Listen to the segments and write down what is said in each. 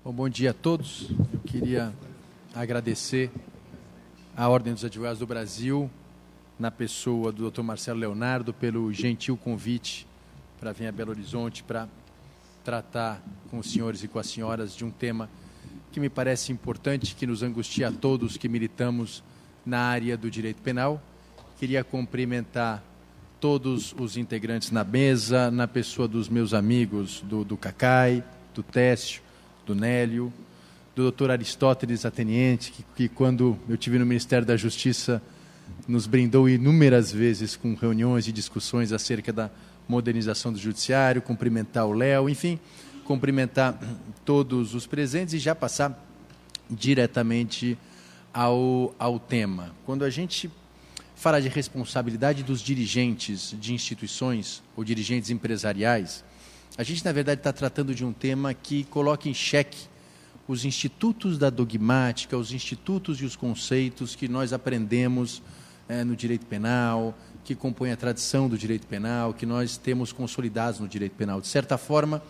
Bom dia a todos. Eu queria agradecer à Ordem dos Advogados do Brasil, na pessoa do Dr. Marcelo Leonardo, pelo gentil convite para vir a Belo Horizonte para tratar com os senhores e com as senhoras de um tema que me parece importante, que nos angustia a todos que militamos na área do direito penal. Queria cumprimentar todos os integrantes na mesa, na pessoa dos meus amigos, do Cacai, do Técio, do Nélio, do Dr. Aristóteles Ateniente, que quando eu estive no Ministério da Justiça nos brindou inúmeras vezes com reuniões e discussões acerca da modernização do judiciário, cumprimentar o Léo, enfim, cumprimentar todos os presentes e já passar diretamente ao tema. Quando a gente fala de responsabilidade dos dirigentes de instituições ou dirigentes empresariais, a gente, na verdade, está tratando de um tema que coloca em xeque os institutos da dogmática, os institutos e os conceitos que nós aprendemos no direito penal, que compõem a tradição do direito penal, que nós temos consolidados no direito penal. De certa forma,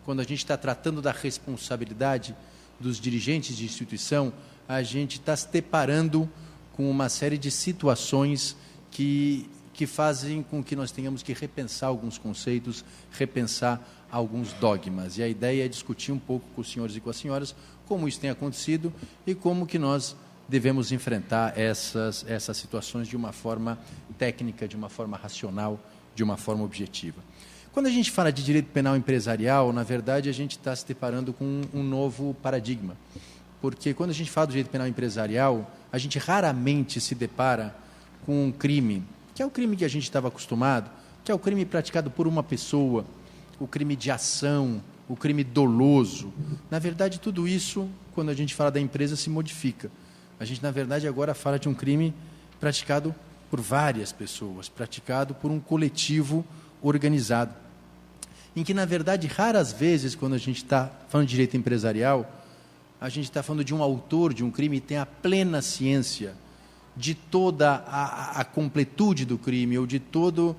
quando a gente está tratando da responsabilidade dos dirigentes de instituição, a gente está se deparando com uma série de situações que fazem com que nós tenhamos que repensar alguns conceitos, repensar alguns dogmas. E a ideia é discutir um pouco com os senhores e com as senhoras como isso tem acontecido e como que nós devemos enfrentar essas situações de uma forma técnica, de uma forma racional, de uma forma objetiva. Quando a gente fala de direito penal empresarial, na verdade, a gente está se deparando com um novo paradigma. Porque quando a gente fala do direito penal empresarial, a gente raramente se depara com um crime, que é o crime que a gente estava acostumado, que é o crime praticado por uma pessoa, o crime de ação, o crime doloso. Na verdade, tudo isso, quando a gente fala da empresa, se modifica. A gente, na verdade, agora fala de um crime praticado por várias pessoas, praticado por um coletivo organizado, em que, na verdade, raras vezes, quando a gente está falando de direito empresarial, a gente está falando de um autor de um crime que tem a plena ciência de toda a completude do crime ou de todo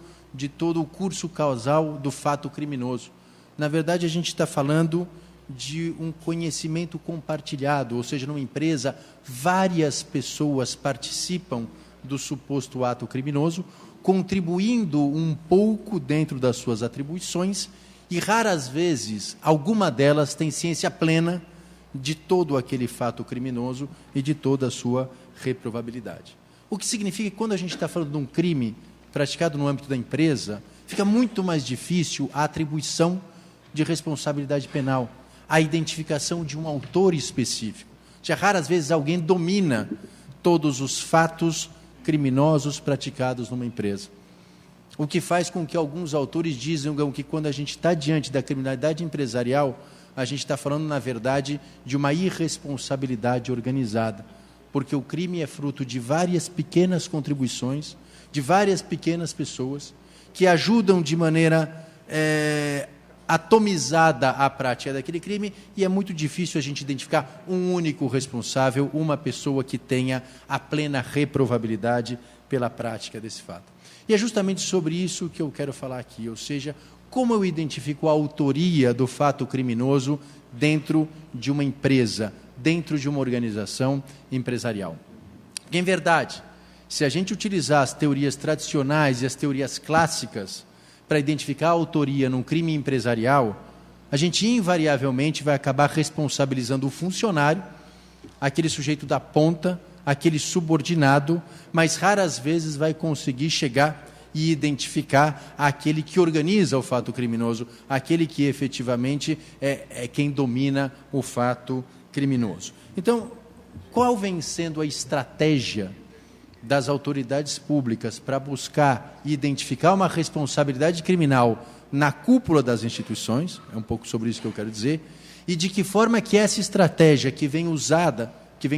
o curso causal do fato criminoso. Na verdade, a gente está falando de um conhecimento compartilhado, ou seja, numa empresa, várias pessoas participam do suposto ato criminoso, contribuindo um pouco dentro das suas atribuições e, raras vezes, alguma delas tem ciência plena de todo aquele fato criminoso e de toda a sua reprovabilidade. O que significa que, quando a gente está falando de um crime praticado no âmbito da empresa, fica muito mais difícil a atribuição de responsabilidade penal, a identificação de um autor específico. Já raras vezes alguém domina todos os fatos criminosos praticados numa empresa. O que faz com que alguns autores dizem que, quando a gente está diante da criminalidade empresarial, a gente está falando, na verdade, de uma irresponsabilidade organizada, porque o crime é fruto de várias pequenas contribuições, de várias pequenas pessoas, que ajudam de maneira atomizada a prática daquele crime, e é muito difícil a gente identificar um único responsável, uma pessoa que tenha a plena reprovabilidade pela prática desse fato. E é justamente sobre isso que eu quero falar aqui, ou seja, como eu identifico a autoria do fato criminoso dentro de uma empresa, dentro de uma organização empresarial. Porque, em verdade, se a gente utilizar as teorias tradicionais e as teorias clássicas para identificar a autoria num crime empresarial, a gente invariavelmente vai acabar responsabilizando o funcionário, aquele sujeito da ponta, aquele subordinado, mas raras vezes vai conseguir chegar e identificar aquele que organiza o fato criminoso, aquele que efetivamente é quem domina o fato criminoso. Então, qual vem sendo a estratégia das autoridades públicas para buscar e identificar uma responsabilidade criminal na cúpula das instituições? É um pouco sobre isso que eu quero dizer. E de que forma que essa estratégia que vem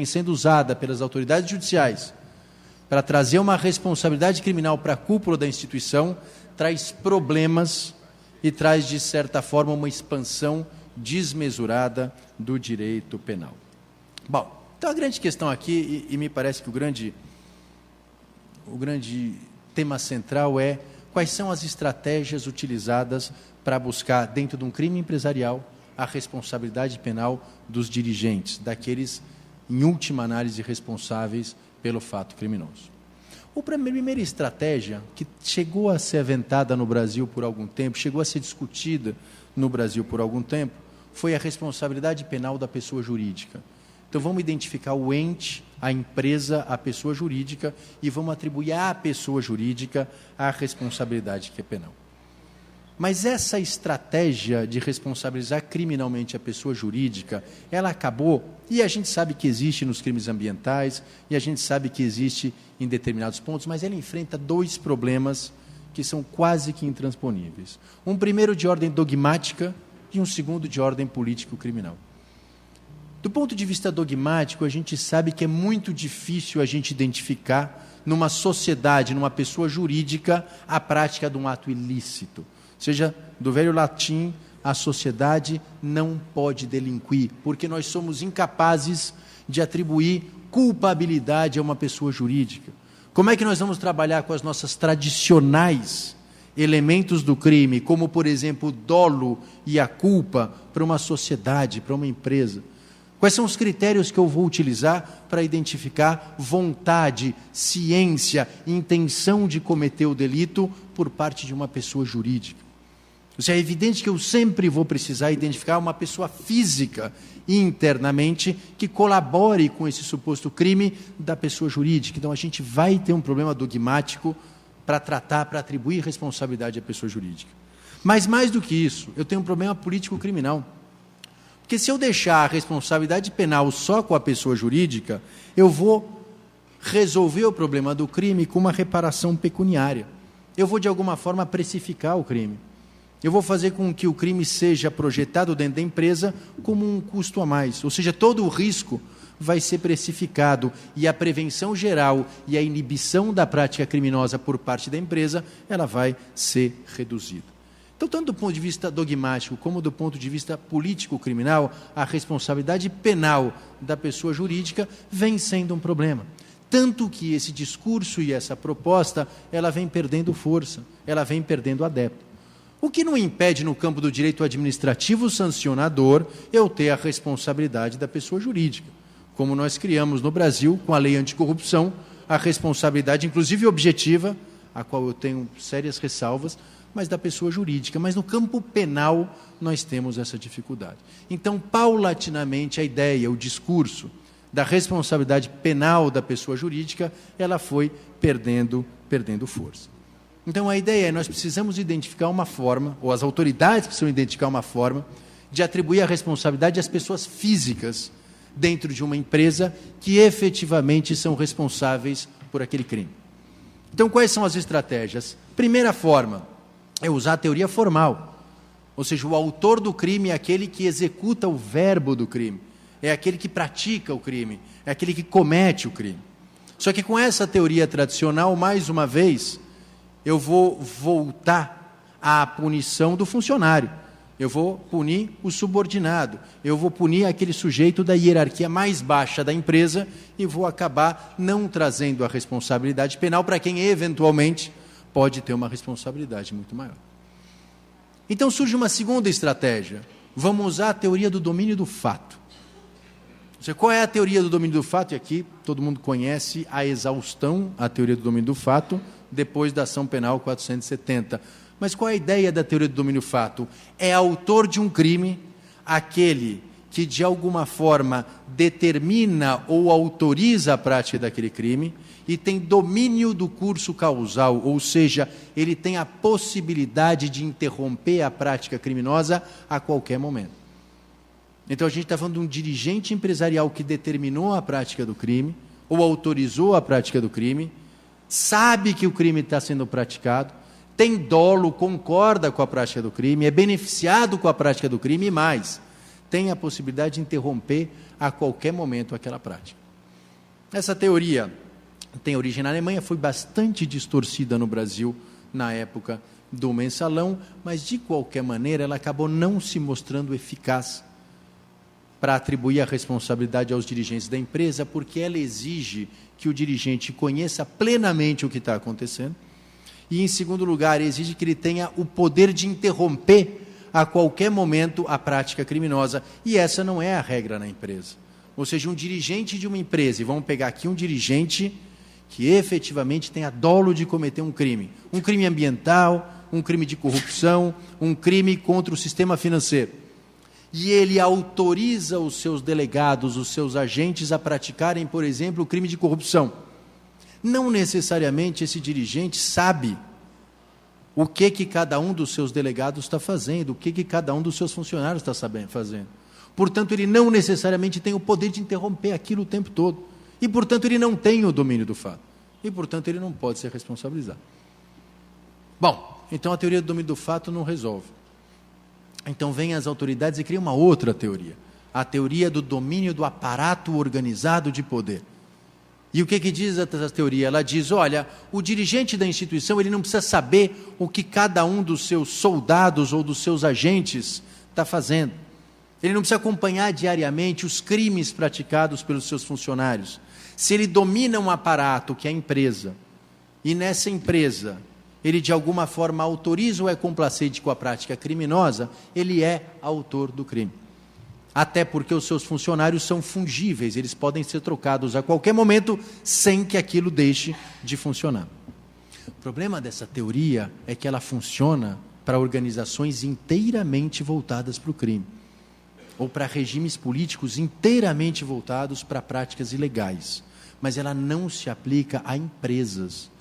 sendo usada pelas autoridades judiciais para trazer uma responsabilidade criminal para a cúpula da instituição, traz problemas e traz, de certa forma, uma expansão desmesurada do direito penal. Bom, então a grande questão aqui, e me parece que o grande tema central é quais são as estratégias utilizadas para buscar, dentro de um crime empresarial, a responsabilidade penal dos dirigentes, daqueles, em última análise, responsáveis pelo fato criminoso. A primeira estratégia, que chegou a ser aventada no Brasil por algum tempo, chegou a ser discutida no Brasil por algum tempo, foi a responsabilidade penal da pessoa jurídica. Então, vamos identificar o ente, a empresa, a pessoa jurídica, e vamos atribuir à pessoa jurídica a responsabilidade que é penal. Mas essa estratégia de responsabilizar criminalmente a pessoa jurídica, ela acabou, e a gente sabe que existe nos crimes ambientais, e a gente sabe que existe em determinados pontos, mas ela enfrenta dois problemas que são quase que intransponíveis. Um primeiro de ordem dogmática e um segundo de ordem político-criminal. Do ponto de vista dogmático, a gente sabe que é muito difícil a gente identificar numa sociedade, numa pessoa jurídica, a prática de um ato ilícito. Ou seja, do velho latim, a sociedade não pode delinquir, porque nós somos incapazes de atribuir culpabilidade a uma pessoa jurídica. Como é que nós vamos trabalhar com as nossas tradicionais elementos do crime, como, por exemplo, o dolo e a culpa, para uma sociedade, para uma empresa? Quais são os critérios que eu vou utilizar para identificar vontade, ciência, intenção de cometer o delito por parte de uma pessoa jurídica? Ou seja, é evidente que eu sempre vou precisar identificar uma pessoa física internamente que colabore com esse suposto crime da pessoa jurídica. Então, a gente vai ter um problema dogmático para tratar, para atribuir responsabilidade à pessoa jurídica. Mas, mais do que isso, eu tenho um problema político-criminal. Porque se eu deixar a responsabilidade penal só com a pessoa jurídica, eu vou resolver o problema do crime com uma reparação pecuniária. Eu vou, de alguma forma, precificar o crime. Eu vou fazer com que o crime seja projetado dentro da empresa como um custo a mais. Ou seja, todo o risco vai ser precificado e a prevenção geral e a inibição da prática criminosa por parte da empresa, ela vai ser reduzida. Então, tanto do ponto de vista dogmático como do ponto de vista político-criminal, a responsabilidade penal da pessoa jurídica vem sendo um problema. Tanto que esse discurso e essa proposta, ela vem perdendo força, ela vem perdendo adepto. O que não impede, no campo do direito administrativo sancionador, eu ter a responsabilidade da pessoa jurídica. Como nós criamos no Brasil, com a lei anticorrupção, a responsabilidade, inclusive objetiva, a qual eu tenho sérias ressalvas, mas da pessoa jurídica. Mas no campo penal, nós temos essa dificuldade. Então, paulatinamente, a ideia, o discurso da responsabilidade penal da pessoa jurídica, ela foi perdendo força. Então, a ideia é, nós precisamos identificar uma forma, ou as autoridades precisam identificar uma forma, de atribuir a responsabilidade às pessoas físicas dentro de uma empresa que efetivamente são responsáveis por aquele crime. Então, quais são as estratégias? Primeira forma é usar a teoria formal, ou seja, o autor do crime é aquele que executa o verbo do crime, é aquele que pratica o crime, é aquele que comete o crime. Só que com essa teoria tradicional, mais uma vez, eu vou voltar à punição do funcionário. Eu vou punir o subordinado. Eu vou punir aquele sujeito da hierarquia mais baixa da empresa e vou acabar não trazendo a responsabilidade penal para quem eventualmente pode ter uma responsabilidade muito maior. Então surge uma segunda estratégia. Vamos usar a teoria do domínio do fato. Qual é a teoria do domínio do fato? E aqui todo mundo conhece a exaustão, a teoria do domínio do fato, depois da ação penal 470. Mas qual é a ideia da teoria do domínio do fato? É autor de um crime aquele que de alguma forma determina ou autoriza a prática daquele crime e tem domínio do curso causal, ou seja, ele tem a possibilidade de interromper a prática criminosa a qualquer momento. Então a gente está falando de um dirigente empresarial que determinou a prática do crime ou autorizou a prática do crime, sabe que o crime está sendo praticado, tem dolo, concorda com a prática do crime, é beneficiado com a prática do crime e mais, tem a possibilidade de interromper a qualquer momento aquela prática. Essa teoria tem origem na Alemanha, foi bastante distorcida no Brasil na época do mensalão, mas de qualquer maneira ela acabou não se mostrando eficaz para atribuir a responsabilidade aos dirigentes da empresa, porque ela exige que o dirigente conheça plenamente o que está acontecendo e, em segundo lugar, exige que ele tenha o poder de interromper a qualquer momento a prática criminosa. E essa não é a regra na empresa. Ou seja, um dirigente de uma empresa, e vamos pegar aqui um dirigente que efetivamente tenha dolo de cometer um crime ambiental, um crime de corrupção, um crime contra o sistema financeiro. E ele autoriza os seus delegados, os seus agentes a praticarem, por exemplo, o crime de corrupção. Não necessariamente esse dirigente sabe o que cada um dos seus delegados está fazendo, o que cada um dos seus funcionários está fazendo. Portanto, ele não necessariamente tem o poder de interromper aquilo o tempo todo. E, portanto, ele não tem o domínio do fato. E, portanto, ele não pode ser responsabilizado. Bom, então a teoria do domínio do fato não resolve. Então vêm as autoridades e criam uma outra teoria. A teoria do domínio do aparato organizado de poder. E o que diz essa teoria? Ela diz, olha, o dirigente da instituição ele não precisa saber o que cada um dos seus soldados ou dos seus agentes está fazendo. Ele não precisa acompanhar diariamente os crimes praticados pelos seus funcionários. Se ele domina um aparato, que é a empresa, e nessa empresa ele de alguma forma autoriza ou é complacente com a prática criminosa, ele é autor do crime. Até porque os seus funcionários são fungíveis, eles podem ser trocados a qualquer momento sem que aquilo deixe de funcionar. O problema dessa teoria é que ela funciona para organizações inteiramente voltadas para o crime, ou para regimes políticos inteiramente voltados para práticas ilegais. Mas ela não se aplica a empresas,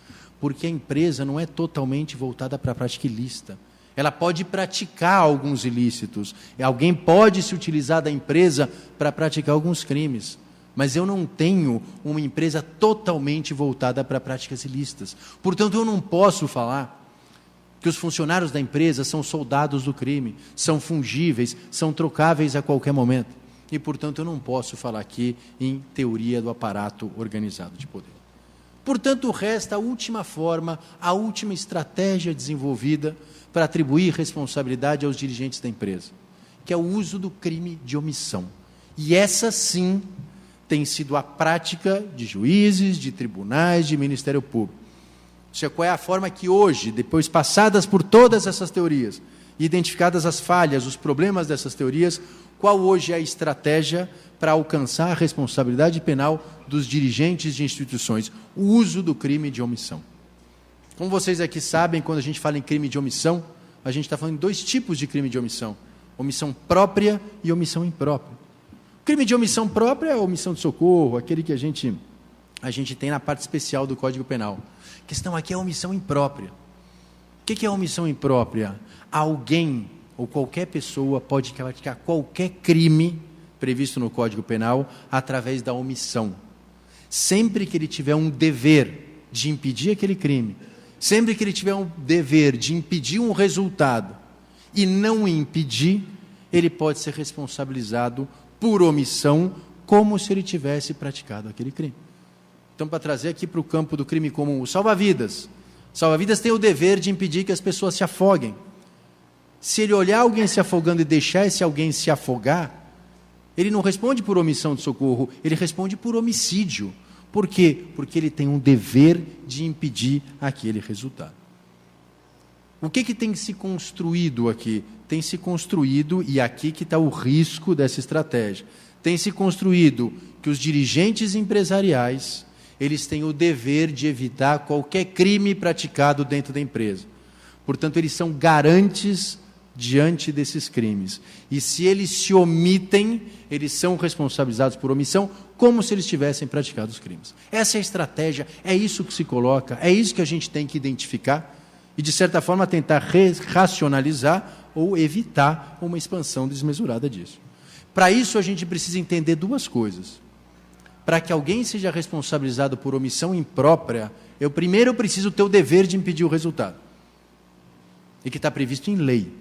porque a empresa não é totalmente voltada para a prática ilícita. Ela pode praticar alguns ilícitos, alguém pode se utilizar da empresa para praticar alguns crimes, mas eu não tenho uma empresa totalmente voltada para práticas ilícitas. Portanto, eu não posso falar que os funcionários da empresa são soldados do crime, são fungíveis, são trocáveis a qualquer momento. E, portanto, eu não posso falar aqui em teoria do aparato organizado de poder. Portanto, resta a última forma, a última estratégia desenvolvida para atribuir responsabilidade aos dirigentes da empresa, que é o uso do crime de omissão. E essa, sim, tem sido a prática de juízes, de tribunais, de Ministério Público. Ou seja, qual é a forma que hoje, depois passadas por todas essas teorias, identificadas as falhas, os problemas dessas teorias, qual hoje é a estratégia para alcançar a responsabilidade penal dos dirigentes de instituições? O uso do crime de omissão. Como vocês aqui sabem, quando a gente fala em crime de omissão, a gente está falando de dois tipos de crime de omissão. Omissão própria e omissão imprópria. O crime de omissão própria é a omissão de socorro, aquele que a gente tem na parte especial do Código Penal. A questão aqui é a omissão imprópria. O que é a omissão imprópria? Alguém ou qualquer pessoa pode praticar qualquer crime previsto no Código Penal através da omissão. Sempre que ele tiver um dever de impedir aquele crime, sempre que ele tiver um dever de impedir um resultado e não impedir, ele pode ser responsabilizado por omissão, como se ele tivesse praticado aquele crime. Então, para trazer aqui para o campo do crime comum, o salva-vidas. Salva-vidas tem o dever de impedir que as pessoas se afoguem. Se ele olhar alguém se afogando e deixar esse alguém se afogar, ele não responde por omissão de socorro, ele responde por homicídio. Por quê? Porque ele tem um dever de impedir aquele resultado. O que tem se construído aqui? Tem se construído, e aqui que está o risco dessa estratégia, tem se construído que os dirigentes empresariais, eles têm o dever de evitar qualquer crime praticado dentro da empresa. Portanto, eles são garantes diante desses crimes. E se eles se omitem, eles são responsabilizados por omissão, como se eles tivessem praticado os crimes. Essa é a estratégia, é isso que se coloca, é isso que a gente tem que identificar e, de certa forma, tentar racionalizar ou evitar uma expansão desmesurada disso. Para isso, a gente precisa entender duas coisas. Para que alguém seja responsabilizado por omissão imprópria, eu primeiro preciso ter o dever de impedir o resultado. E que está previsto em lei.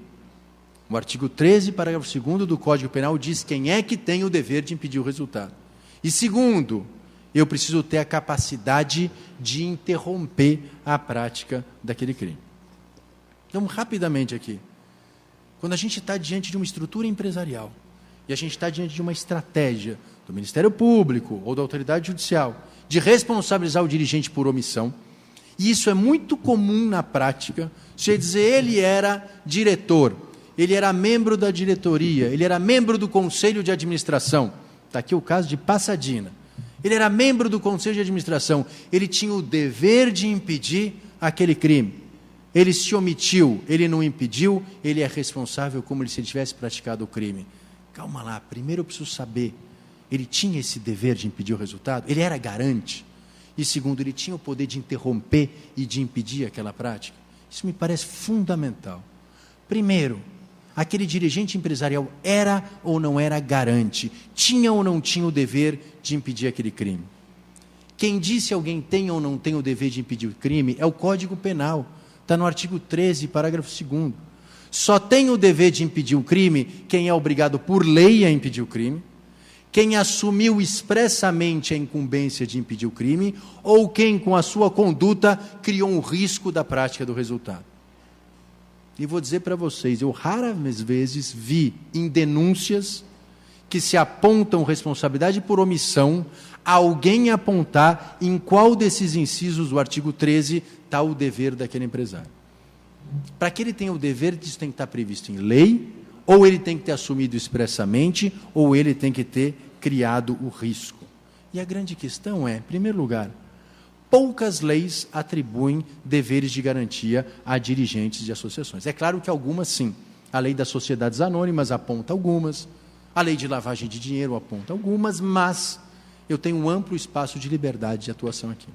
O artigo 13, parágrafo 2º do Código Penal diz quem é que tem o dever de impedir o resultado. E segundo, eu preciso ter a capacidade de interromper a prática daquele crime. Então, rapidamente aqui. Quando a gente está diante de uma estrutura empresarial e a gente está diante de uma estratégia do Ministério Público ou da autoridade judicial de responsabilizar o dirigente por omissão, e isso é muito comum na prática, você dizer, ele era diretor, ele era membro da diretoria, ele era membro do conselho de administração. Está aqui o caso de Pasadena. Ele era membro do conselho de administração, ele tinha o dever de impedir aquele crime. Ele se omitiu, ele não impediu, ele é responsável como se ele tivesse praticado o crime. Calma lá, primeiro eu preciso saber, ele tinha esse dever de impedir o resultado? Ele era garante? E segundo, ele tinha o poder de interromper e de impedir aquela prática? Isso me parece fundamental. Primeiro, aquele dirigente empresarial era ou não era garante? Tinha ou não tinha o dever de impedir aquele crime? Quem disse alguém tem ou não tem o dever de impedir o crime é o Código Penal. Está no artigo 13, parágrafo 2º. Só tem o dever de impedir o crime quem é obrigado por lei a impedir o crime, quem assumiu expressamente a incumbência de impedir o crime, ou quem, com a sua conduta, criou um risco da prática do resultado. E vou dizer para vocês, eu raras vezes vi em denúncias que se apontam responsabilidade por omissão, alguém apontar em qual desses incisos do artigo 13 está o dever daquele empresário. Para que ele tenha o dever, isso tem que estar previsto em lei, ou ele tem que ter assumido expressamente, ou ele tem que ter criado o risco. E a grande questão é, em primeiro lugar, poucas leis atribuem deveres de garantia a dirigentes de associações. É claro que algumas sim. A lei das sociedades anônimas aponta algumas, a lei de lavagem de dinheiro aponta algumas, mas eu tenho um amplo espaço de liberdade de atuação aqui.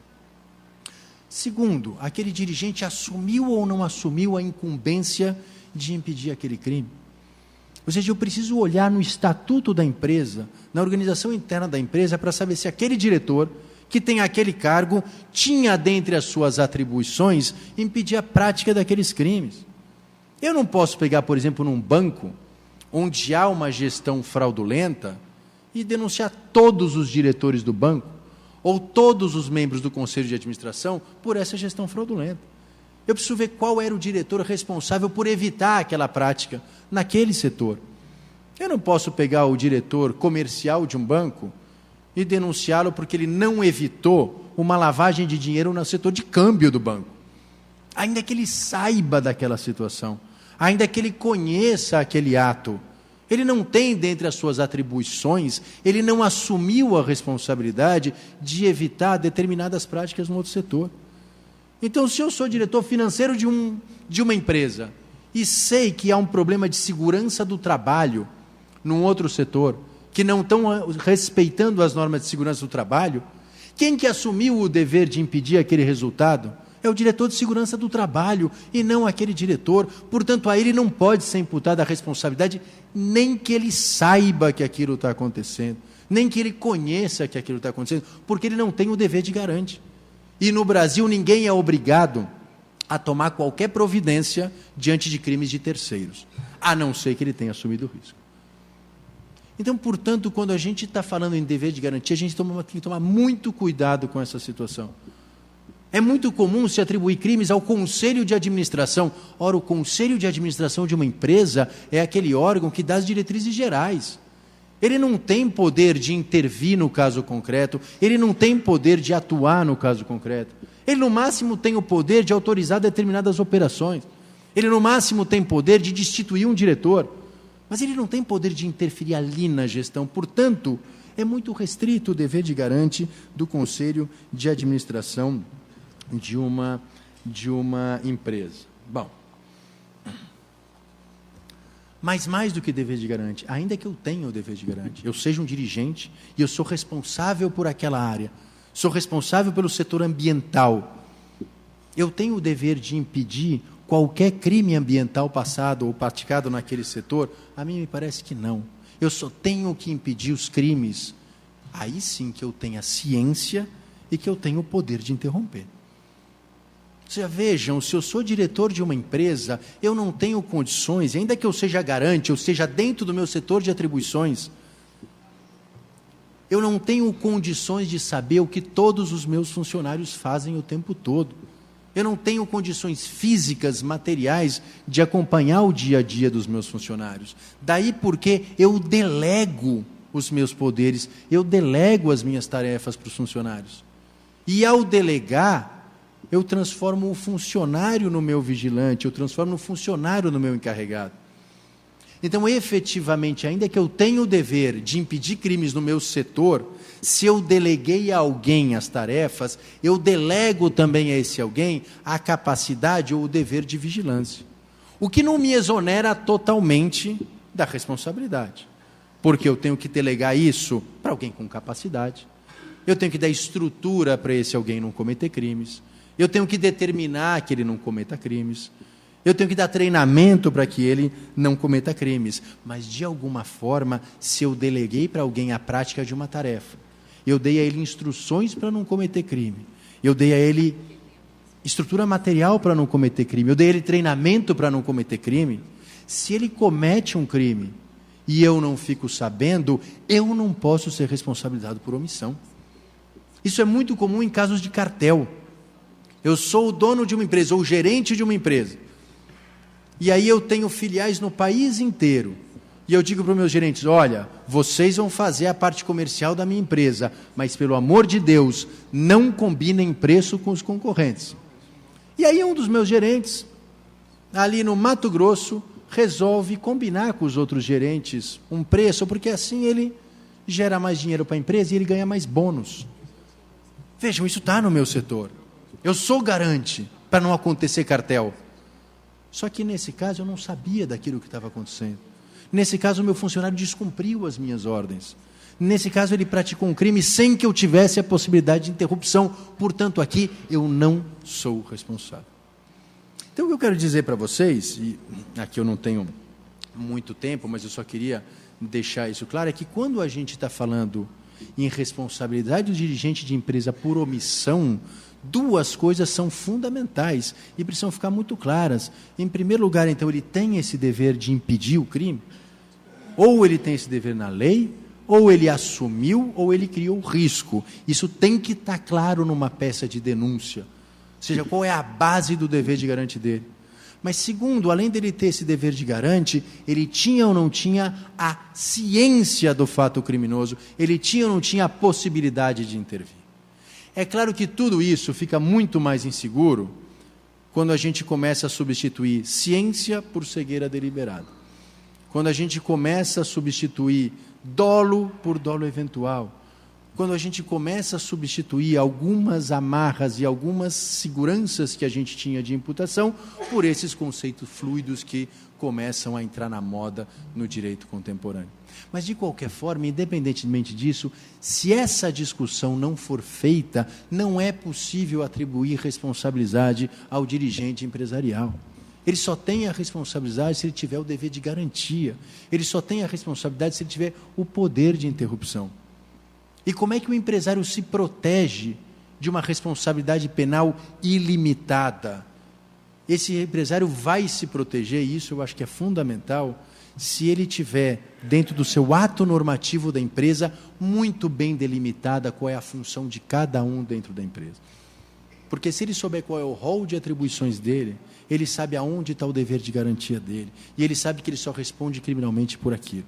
Segundo, aquele dirigente assumiu ou não assumiu a incumbência de impedir aquele crime? Ou seja, eu preciso olhar no estatuto da empresa, na organização interna da empresa, para saber se aquele diretor, que tem aquele cargo, tinha dentre as suas atribuições impedir a prática daqueles crimes. Eu não posso pegar, por exemplo, num banco, onde há uma gestão fraudulenta, e denunciar todos os diretores do banco, ou todos os membros do conselho de administração, por essa gestão fraudulenta. Eu preciso ver qual era o diretor responsável por evitar aquela prática naquele setor. Eu não posso pegar o diretor comercial de um banco e denunciá-lo porque ele não evitou uma lavagem de dinheiro no setor de câmbio do banco. Ainda que ele saiba daquela situação, ainda que ele conheça aquele ato, ele não tem dentre as suas atribuições, ele não assumiu a responsabilidade de evitar determinadas práticas no outro setor. Então, se eu sou diretor financeiro de uma empresa e sei que há um problema de segurança do trabalho num outro setor, que não estão respeitando as normas de segurança do trabalho, quem que assumiu o dever de impedir aquele resultado? É o diretor de segurança do trabalho e não aquele diretor. Portanto, a ele não pode ser imputada a responsabilidade, nem que ele saiba que aquilo está acontecendo, nem que ele conheça que aquilo está acontecendo, porque ele não tem o dever de garante. E no Brasil ninguém é obrigado a tomar qualquer providência diante de crimes de terceiros, a não ser que ele tenha assumido o risco. Então, portanto, quando a gente está falando em dever de garantia, a gente tem que tomar muito cuidado com essa situação. É muito comum se atribuir crimes ao conselho de administração. Ora, o conselho de administração de uma empresa é aquele órgão que dá as diretrizes gerais. Ele não tem poder de intervir no caso concreto, ele não tem poder de atuar no caso concreto. Ele, no máximo, tem o poder de autorizar determinadas operações. Ele, no máximo, tem poder de destituir um diretor. Mas ele não tem poder de interferir ali na gestão. Portanto, é muito restrito o dever de garante do conselho de administração de uma empresa. Bom, mas mais do que dever de garante, ainda que eu tenha o dever de garante, eu seja um dirigente e eu sou responsável por aquela área, sou responsável pelo setor ambiental, eu tenho o dever de impedir qualquer crime ambiental passado ou praticado naquele setor? A mim me parece que não. Eu só tenho que impedir os crimes, aí sim que eu tenho a ciência e que eu tenho o poder de interromper. Vocês vejam, se eu sou diretor de uma empresa, eu não tenho condições, ainda que eu seja garante, eu esteja dentro do meu setor de atribuições, eu não tenho condições de saber o que todos os meus funcionários fazem o tempo todo. Eu não tenho condições físicas, materiais, de acompanhar o dia a dia dos meus funcionários. Daí porque eu delego os meus poderes, eu delego as minhas tarefas para os funcionários. E ao delegar, eu transformo o funcionário no meu vigilante, eu transformo o funcionário no meu encarregado. Então, efetivamente, ainda que eu tenha o dever de impedir crimes no meu setor, se eu deleguei a alguém as tarefas, eu delego também a esse alguém a capacidade ou o dever de vigilância. O que não me exonera totalmente da responsabilidade, porque eu tenho que delegar isso para alguém com capacidade, eu tenho que dar estrutura para esse alguém não cometer crimes, eu tenho que determinar que ele não cometa crimes, eu tenho que dar treinamento para que ele não cometa crimes. Mas, de alguma forma, se eu deleguei para alguém a prática de uma tarefa, eu dei a ele instruções para não cometer crime, eu dei a ele estrutura material para não cometer crime, eu dei a ele treinamento para não cometer crime, se ele comete um crime e eu não fico sabendo, eu não posso ser responsabilizado por omissão. Isso é muito comum em casos de cartel. Eu sou o dono de uma empresa, ou o gerente de uma empresa, e aí eu tenho filiais no país inteiro, e eu digo para os meus gerentes: olha, vocês vão fazer a parte comercial da minha empresa, mas pelo amor de Deus, não combinem preço com os concorrentes. E aí um dos meus gerentes, ali no Mato Grosso, resolve combinar com os outros gerentes um preço, porque assim ele gera mais dinheiro para a empresa e ele ganha mais bônus. Vejam, isso está no meu setor. Eu sou garante para não acontecer cartel. Só que nesse caso eu não sabia daquilo que estava acontecendo. Nesse caso o meu funcionário descumpriu as minhas ordens. Nesse caso ele praticou um crime sem que eu tivesse a possibilidade de interrupção. Portanto, aqui eu não sou responsável. Então o que eu quero dizer para vocês, e aqui eu não tenho muito tempo, mas eu só queria deixar isso claro, é que quando a gente está falando em responsabilidade do dirigente de empresa por omissão, duas coisas são fundamentais e precisam ficar muito claras. Em primeiro lugar, então, ele tem esse dever de impedir o crime, ou ele tem esse dever na lei, ou ele assumiu, ou ele criou o risco. Isso tem que estar claro numa peça de denúncia, ou seja, qual é a base do dever de garante dele. Mas segundo, além dele ter esse dever de garante, ele tinha ou não tinha a ciência do fato criminoso, ele tinha ou não tinha a possibilidade de intervir. É claro que tudo isso fica muito mais inseguro quando a gente começa a substituir ciência por cegueira deliberada. Quando a gente começa a substituir dolo por dolo eventual. Quando a gente começa a substituir algumas amarras e algumas seguranças que a gente tinha de imputação por esses conceitos fluidos que começam a entrar na moda no direito contemporâneo. Mas, de qualquer forma, independentemente disso, se essa discussão não for feita, não é possível atribuir responsabilidade ao dirigente empresarial. Ele só tem a responsabilidade se ele tiver o dever de garantia. Ele só tem a responsabilidade se ele tiver o poder de interrupção. E como é que o empresário se protege de uma responsabilidade penal ilimitada? Esse empresário vai se proteger, e isso eu acho que é fundamental, se ele tiver, dentro do seu ato normativo da empresa, muito bem delimitada qual é a função de cada um dentro da empresa. Porque se ele souber qual é o rol de atribuições dele, ele sabe aonde está o dever de garantia dele, e ele sabe que ele só responde criminalmente por aquilo.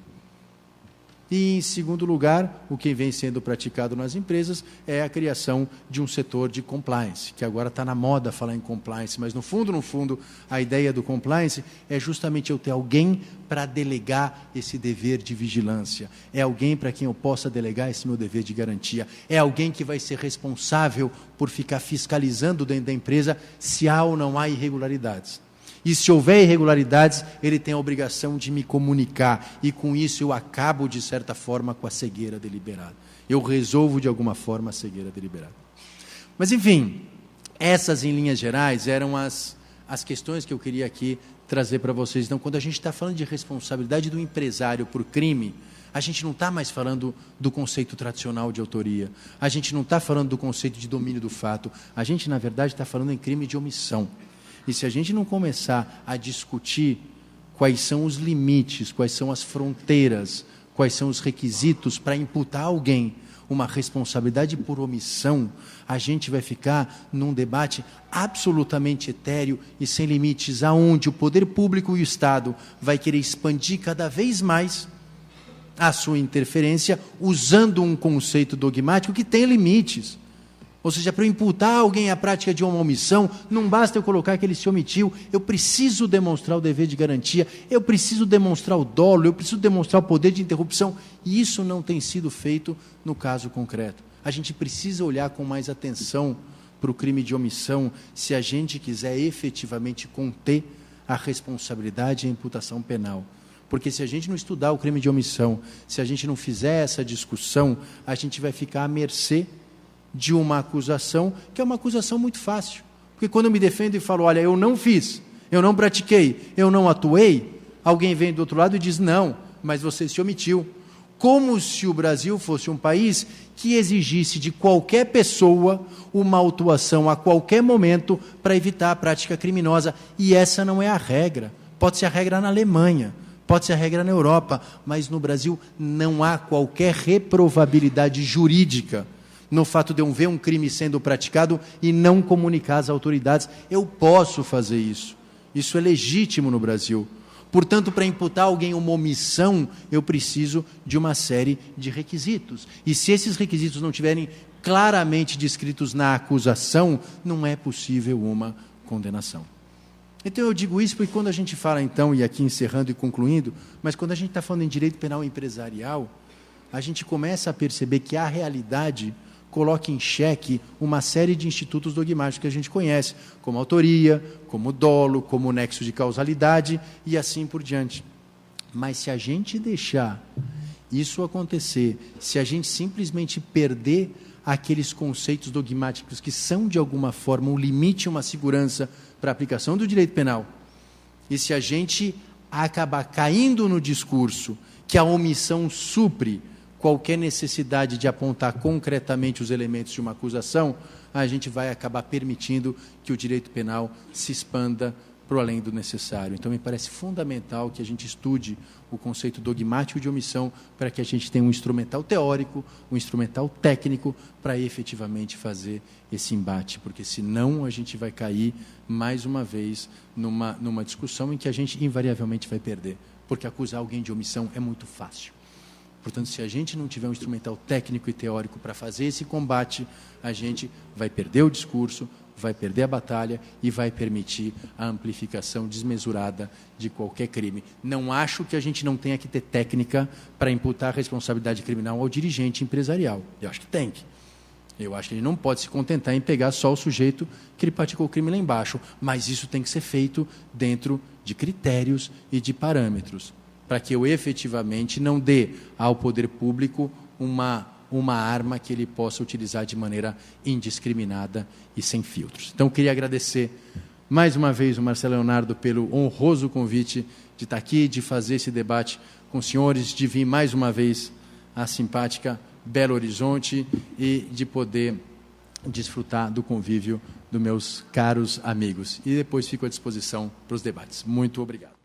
E, em segundo lugar, o que vem sendo praticado nas empresas é a criação de um setor de compliance, que agora está na moda falar em compliance, mas no fundo, a ideia do compliance é justamente eu ter alguém para delegar esse dever de vigilância, é alguém para quem eu possa delegar esse meu dever de garantia, é alguém que vai ser responsável por ficar fiscalizando dentro da empresa se há ou não há irregularidades. E se houver irregularidades, ele tem a obrigação de me comunicar. E com isso eu acabo, de certa forma, com a cegueira deliberada. Eu resolvo, de alguma forma, a cegueira deliberada. Mas, enfim, essas, em linhas gerais, eram as questões que eu queria aqui trazer para vocês. Então, quando a gente está falando de responsabilidade do empresário por crime, a gente não está mais falando do conceito tradicional de autoria. A gente não está falando do conceito de domínio do fato. A gente, na verdade, está falando em crime de omissão. E se a gente não começar a discutir quais são os limites, quais são as fronteiras, quais são os requisitos para imputar a alguém uma responsabilidade por omissão, a gente vai ficar num debate absolutamente etéreo e sem limites, aonde o poder público e o Estado vai querer expandir cada vez mais a sua interferência, usando um conceito dogmático que tem limites. Ou seja, para eu imputar a alguém a prática de uma omissão, não basta eu colocar que ele se omitiu, eu preciso demonstrar o dever de garantia, eu preciso demonstrar o dolo, eu preciso demonstrar o poder de interrupção, e isso não tem sido feito no caso concreto. A gente precisa olhar com mais atenção para o crime de omissão, se a gente quiser efetivamente conter a responsabilidade e a imputação penal. Porque se a gente não estudar o crime de omissão, se a gente não fizer essa discussão, a gente vai ficar à mercê de uma acusação, que é uma acusação muito fácil. Porque quando eu me defendo e falo, olha, eu não fiz, eu não pratiquei, eu não atuei, alguém vem do outro lado e diz, não, mas você se omitiu. Como se o Brasil fosse um país que exigisse de qualquer pessoa uma autuação a qualquer momento para evitar a prática criminosa. E essa não é a regra. Pode ser a regra na Alemanha, pode ser a regra na Europa, mas no Brasil não há qualquer reprovabilidade jurídica no fato de eu ver um crime sendo praticado e não comunicar às autoridades. Eu posso fazer isso. Isso é legítimo no Brasil. Portanto, para imputar a alguém uma omissão, eu preciso de uma série de requisitos. E se esses requisitos não estiverem claramente descritos na acusação, não é possível uma condenação. Então, eu digo isso porque quando a gente fala, então, e aqui encerrando e concluindo, mas quando a gente está falando em direito penal empresarial, a gente começa a perceber que a realidade coloca em xeque uma série de institutos dogmáticos que a gente conhece, como autoria, como dolo, como nexo de causalidade e assim por diante. Mas se a gente deixar isso acontecer, se a gente simplesmente perder aqueles conceitos dogmáticos que são, de alguma forma, um limite, uma segurança para a aplicação do direito penal, e se a gente acabar caindo no discurso que a omissão supre qualquer necessidade de apontar concretamente os elementos de uma acusação, a gente vai acabar permitindo que o direito penal se expanda para o além do necessário. Então, me parece fundamental que a gente estude o conceito dogmático de omissão para que a gente tenha um instrumental teórico, um instrumental técnico para efetivamente fazer esse embate, porque senão a gente vai cair mais uma vez numa discussão em que a gente invariavelmente vai perder, porque acusar alguém de omissão é muito fácil. Portanto, se a gente não tiver um instrumental técnico e teórico para fazer esse combate, a gente vai perder o discurso, vai perder a batalha e vai permitir a amplificação desmesurada de qualquer crime. Não acho que a gente não tenha que ter técnica para imputar a responsabilidade criminal ao dirigente empresarial. Eu acho que tem que. Eu acho que ele não pode se contentar em pegar só o sujeito que ele praticou o crime lá embaixo, mas isso tem que ser feito dentro de critérios e de parâmetros, para que eu efetivamente não dê ao poder público uma arma que ele possa utilizar de maneira indiscriminada e sem filtros. Então, eu queria agradecer mais uma vez o Marcelo Leonardo pelo honroso convite de estar aqui, de fazer esse debate com os senhores, de vir mais uma vez à simpática Belo Horizonte e de poder desfrutar do convívio dos meus caros amigos. E depois fico à disposição para os debates. Muito obrigado.